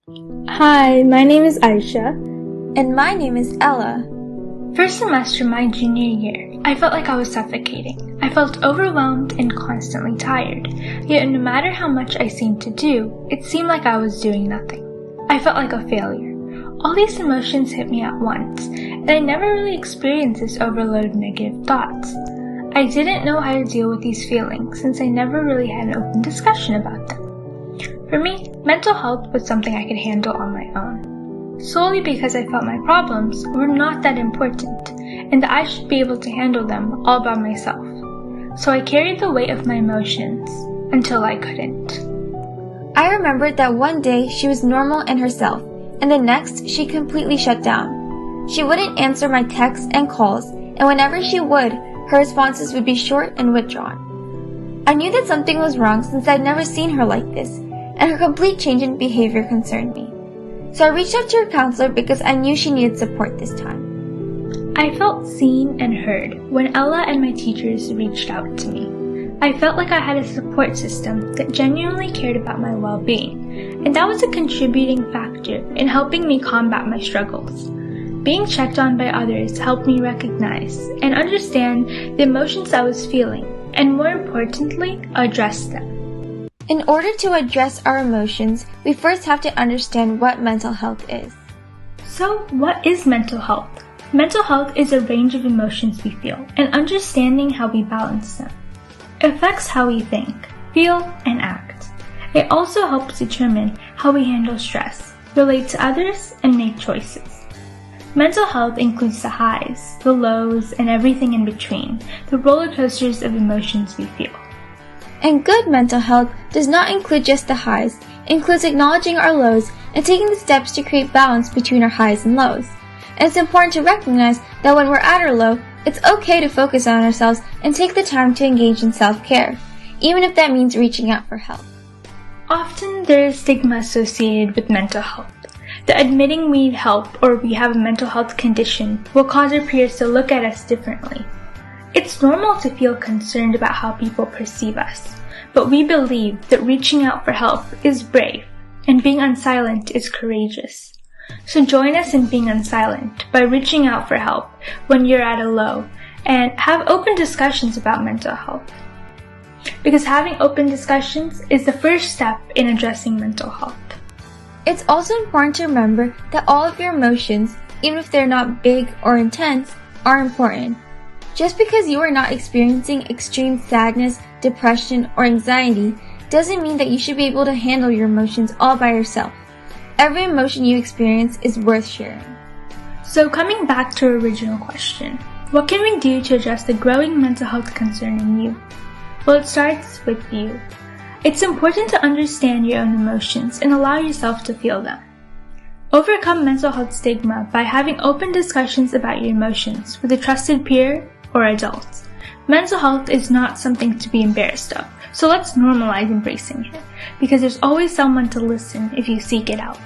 Hi, my name is Aisha. And my name is Ella. First semester my junior year, I felt like I was suffocating. I felt overwhelmed and constantly tired. Yet no matter how much I seemed to do, it seemed like I was doing nothing. I felt like a failure. All these emotions hit me at once, and I never really experienced this overload of negative thoughts. I didn't know how to deal with these feelings since I never really had an open discussion about them. For me, mental health was something I could handle on my own, solely because I felt my problems were not that important and that I should be able to handle them all by myself. So I carried the weight of my emotions until I couldn't. I remembered that one day she was normal and herself, and the next she completely shut down. She wouldn't answer my texts and calls, and whenever she would, her responses would be short and withdrawn. I knew that something was wrong since I'd never seen her like this, and her complete change in behavior concerned me. So I reached out to her counselor because I knew she needed support this time. I felt seen and heard when Ella and my teachers reached out to me. I felt like I had a support system that genuinely cared about my well-being, and that was a contributing factor in helping me combat my struggles. Being checked on by others helped me recognize and understand the emotions I was feeling, and more importantly, address them. In order to address our emotions, we first have to understand what mental health is. So, what is mental health? Mental health is a range of emotions we feel, and understanding how we balance them. It affects how we think, feel, and act. It also helps determine how we handle stress, relate to others, and make choices. Mental health includes the highs, the lows, and everything in between, the roller coasters of emotions we feel. And good mental health does not include just the highs. It includes acknowledging our lows and taking the steps to create balance between our highs and lows. And it's important to recognize that when we're at our low, it's okay to focus on ourselves and take the time to engage in self-care, even if that means reaching out for help. Often there is stigma associated with mental health. That admitting we need help or we have a mental health condition will cause our peers to look at us differently. It's normal to feel concerned about how people perceive us, but we believe that reaching out for help is brave, and being unsilent is courageous. So join us in being unsilent by reaching out for help when you're at a low, and have open discussions about mental health. Because having open discussions is the first step in addressing mental health. It's also important to remember that all of your emotions, even if they're not big or intense, are important. Just because you are not experiencing extreme sadness, depression, or anxiety doesn't mean that you should be able to handle your emotions all by yourself. Every emotion you experience is worth sharing. So coming back to our original question, what can we do to address the growing mental health concern in you? Well, it starts with you. It's important to understand your own emotions and allow yourself to feel them. Overcome mental health stigma by having open discussions about your emotions with a trusted peer or adult. Mental health is not something to be embarrassed of, so let's normalize embracing it, because there's always someone to listen if you seek it out.